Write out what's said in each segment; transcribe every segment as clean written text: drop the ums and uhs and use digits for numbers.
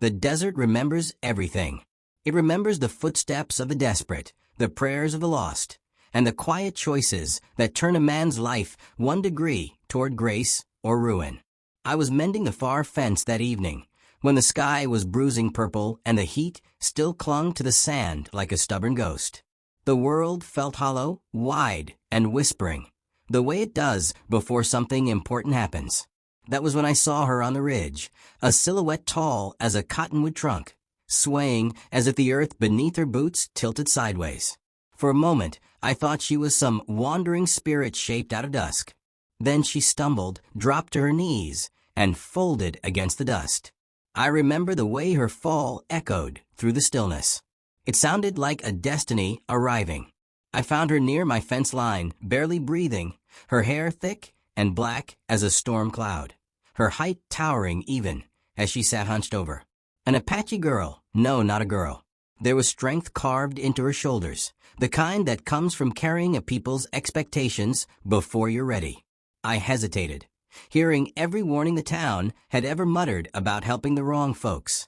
The desert remembers everything. It remembers the footsteps of the desperate, the prayers of the lost, and the quiet choices that turn a man's life 1 degree toward grace or ruin. I was mending the far fence that evening, when the sky was bruising purple and the heat still clung to the sand like a stubborn ghost. The world felt hollow, wide, and whispering, the way it does before something important happens. That was when I saw her on the ridge, a silhouette tall as a cottonwood trunk, swaying as if the earth beneath her boots tilted sideways. For a moment, I thought she was some wandering spirit shaped out of dusk. Then she stumbled, dropped to her knees, and folded against the dust. I remember the way her fall echoed through the stillness. It sounded like a destiny arriving. I found her near my fence line, barely breathing, her hair thick and black as a storm cloud, her height towering even as she sat hunched over. An Apache girl, no, not a girl. There was strength carved into her shoulders, the kind that comes from carrying a people's expectations before you're ready. I hesitated, hearing every warning the town had ever muttered about helping the wrong folks.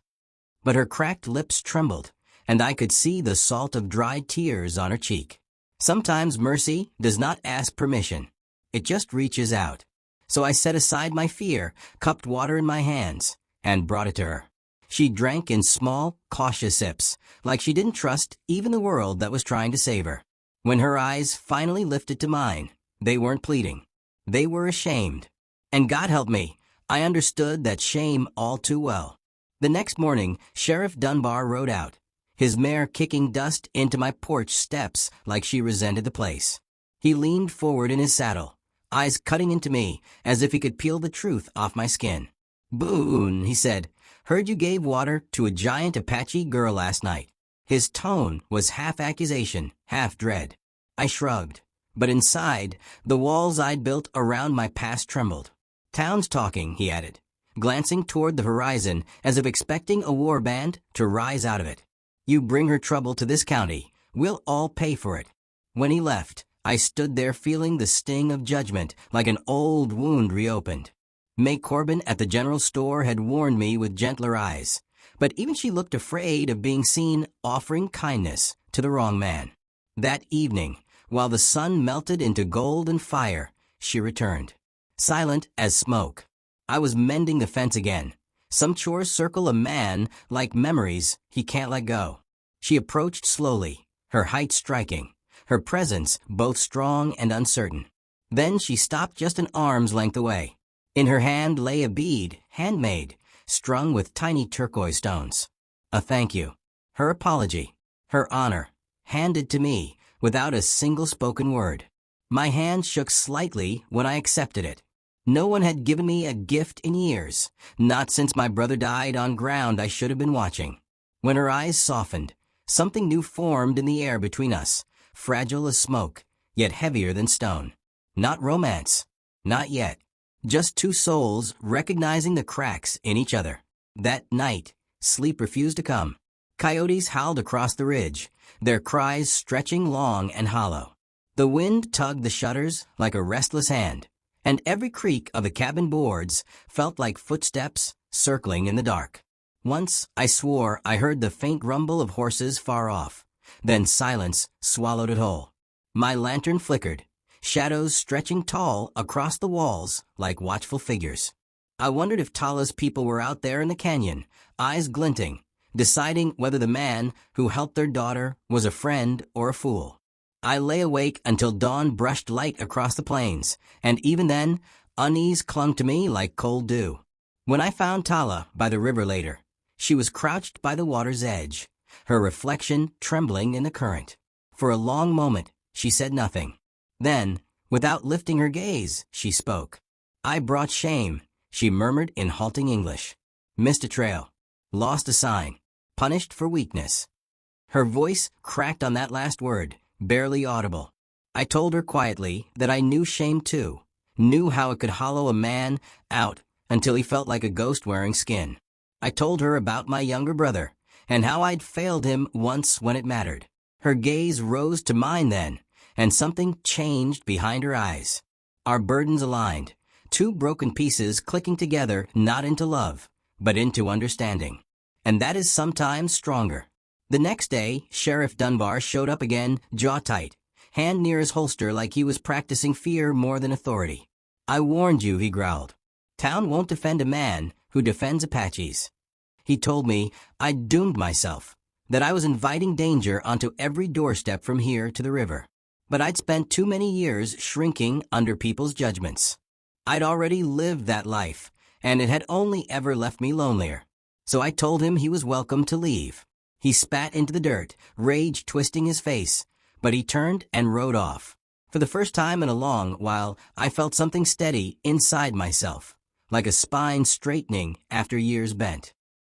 But her cracked lips trembled, and I could see the salt of dried tears on her cheek. Sometimes mercy does not ask permission. It just reaches out. So I set aside my fear, cupped water in my hands, and brought it to her. She drank in small, cautious sips, like she didn't trust even the world that was trying to save her. When her eyes finally lifted to mine, they weren't pleading. They were ashamed. And God help me, I understood that shame all too well. The next morning, Sheriff Dunbar rode out, his mare kicking dust into my porch steps like she resented the place. He leaned forward in his saddle, eyes cutting into me as if he could peel the truth off my skin. "Boone," he said, "heard you gave water to a giant Apache girl last night." His tone was half accusation, half dread. I shrugged, but inside, the walls I'd built around my past trembled. "Town's talking," he added, glancing toward the horizon as if expecting a war band to rise out of it. "You bring her trouble to this county, we'll all pay for it." When he left, I stood there feeling the sting of judgment like an old wound reopened. May Corbin at the general store had warned me with gentler eyes, but even she looked afraid of being seen offering kindness to the wrong man. That evening, while the sun melted into gold and fire, she returned, silent as smoke. I was mending the fence again. Some chores circle a man like memories he can't let go. She approached slowly, her height striking, her presence both strong and uncertain. Then she stopped just an arm's length away. In her hand lay a bead, handmade, strung with tiny turquoise stones. A thank you. Her apology. Her honor. Handed to me, without a single spoken word. My hand shook slightly when I accepted it. No one had given me a gift in years, not since my brother died on ground I should have been watching. When her eyes softened, something new formed in the air between us, fragile as smoke, yet heavier than stone. Not romance. Not yet. Just two souls recognizing the cracks in each other. That night, sleep refused to come. Coyotes howled across the ridge, their cries stretching long and hollow. The wind tugged the shutters like a restless hand, and every creak of the cabin boards felt like footsteps circling in the dark. Once I swore I heard the faint rumble of horses far off. Then silence swallowed it whole. My lantern flickered, shadows stretching tall across the walls like watchful figures. I wondered if Tala's people were out there in the canyon, eyes glinting, deciding whether the man who helped their daughter was a friend or a fool. I lay awake until dawn brushed light across the plains, and even then, unease clung to me like cold dew. When I found Tala by the river later, she was crouched by the water's edge, her reflection trembling in the current. For a long moment, she said nothing. Then, without lifting her gaze, she spoke. "I brought shame," she murmured in halting English. "Missed a trail. Lost a sign. Punished for weakness." Her voice cracked on that last word, barely audible. I told her quietly that I knew shame too, knew how it could hollow a man out until he felt like a ghost wearing skin. I told her about my younger brother, and how I'd failed him once when it mattered. Her gaze rose to mine then, and something changed behind her eyes. Our burdens aligned, two broken pieces clicking together not into love, but into understanding. And that is sometimes stronger. The next day, Sheriff Dunbar showed up again, jaw tight, hand near his holster like he was practicing fear more than authority. "I warned you," he growled. "Town won't defend a man who defends Apaches." He told me I'd doomed myself, that I was inviting danger onto every doorstep from here to the river. But I'd spent too many years shrinking under people's judgments. I'd already lived that life, and it had only ever left me lonelier. So I told him he was welcome to leave. He spat into the dirt, rage twisting his face, but he turned and rode off. For the first time in a long while, I felt something steady inside myself, like a spine straightening after years bent.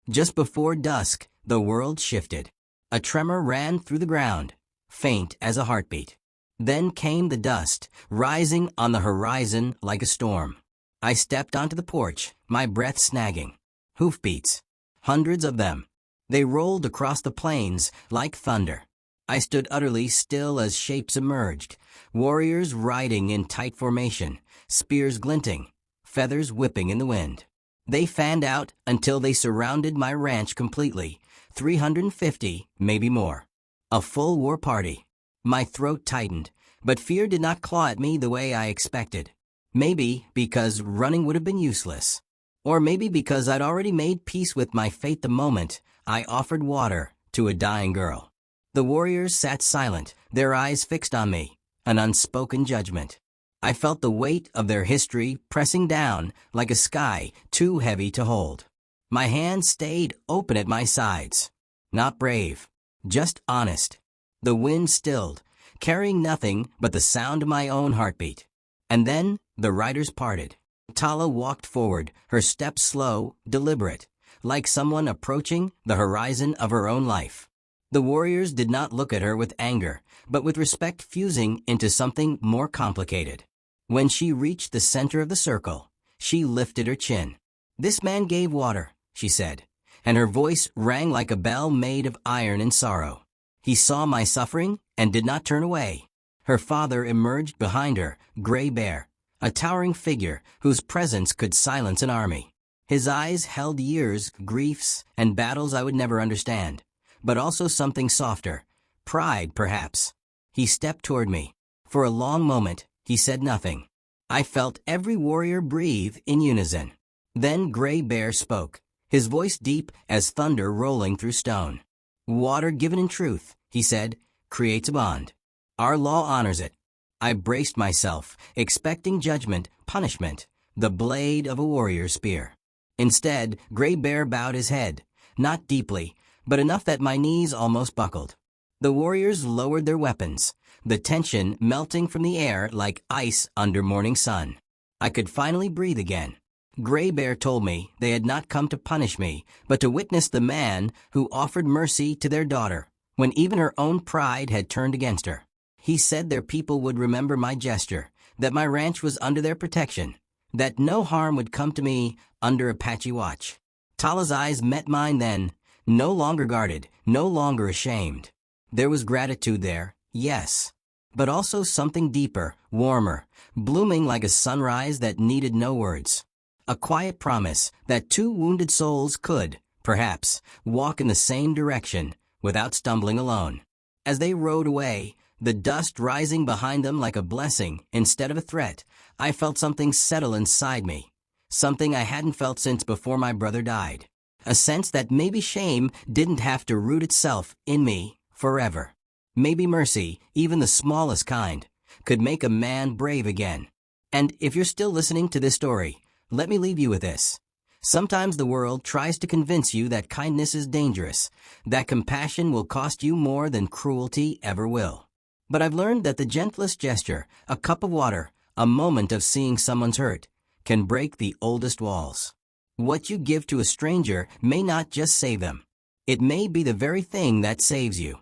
Just before dusk, the world shifted. A tremor ran through the ground, faint as a heartbeat. Then came the dust, rising on the horizon like a storm. I stepped onto the porch, my breath snagging. Hoofbeats. Hundreds of them. They rolled across the plains like thunder. I stood utterly still as shapes emerged, warriors riding in tight formation, spears glinting, feathers whipping in the wind. They fanned out until they surrounded my ranch completely, 350, maybe more. A full war party. My throat tightened, but fear did not claw at me the way I expected. Maybe because running would have been useless. Or maybe because I'd already made peace with my fate the moment I offered water to a dying girl. The warriors sat silent, their eyes fixed on me, an unspoken judgment. I felt the weight of their history pressing down like a sky too heavy to hold. My hands stayed open at my sides. Not brave, just honest. The wind stilled, carrying nothing but the sound of my own heartbeat. And then the riders parted. Tala walked forward, her steps slow, deliberate, like someone approaching the horizon of her own life. The warriors did not look at her with anger, but with respect fusing into something more complicated. When she reached the center of the circle, she lifted her chin. "This man gave water," she said, and her voice rang like a bell made of iron and sorrow. "He saw my suffering and did not turn away." Her father emerged behind her, gray bear, a towering figure whose presence could silence an army. His eyes held years, griefs, and battles I would never understand, but also something softer, pride perhaps. He stepped toward me. For a long moment, he said nothing. I felt every warrior breathe in unison. Then Gray Bear spoke, his voice deep as thunder rolling through stone. "Water given in truth," he said, "creates a bond. Our law honors it." I braced myself, expecting judgment, punishment, the blade of a warrior's spear. Instead, Gray Bear bowed his head, not deeply, but enough that my knees almost buckled. The warriors lowered their weapons, the tension melting from the air like ice under morning sun. I could finally breathe again. Gray Bear told me they had not come to punish me, but to witness the man who offered mercy to their daughter, when even her own pride had turned against her. He said their people would remember my gesture, that my ranch was under their protection, that no harm would come to me under Apache watch. Tala's eyes met mine then, no longer guarded, no longer ashamed. There was gratitude there, yes, but also something deeper, warmer, blooming like a sunrise that needed no words. A quiet promise that two wounded souls could, perhaps, walk in the same direction without stumbling alone. As they rode away, the dust rising behind them like a blessing instead of a threat, I felt something settle inside me, something I hadn't felt since before my brother died. A sense that maybe shame didn't have to root itself in me forever. Maybe mercy, even the smallest kind, could make a man brave again. And if you're still listening to this story, let me leave you with this. Sometimes the world tries to convince you that kindness is dangerous, that compassion will cost you more than cruelty ever will. But I've learned that the gentlest gesture, a cup of water, a moment of seeing someone's hurt, can break the oldest walls. What you give to a stranger may not just save them. It may be the very thing that saves you.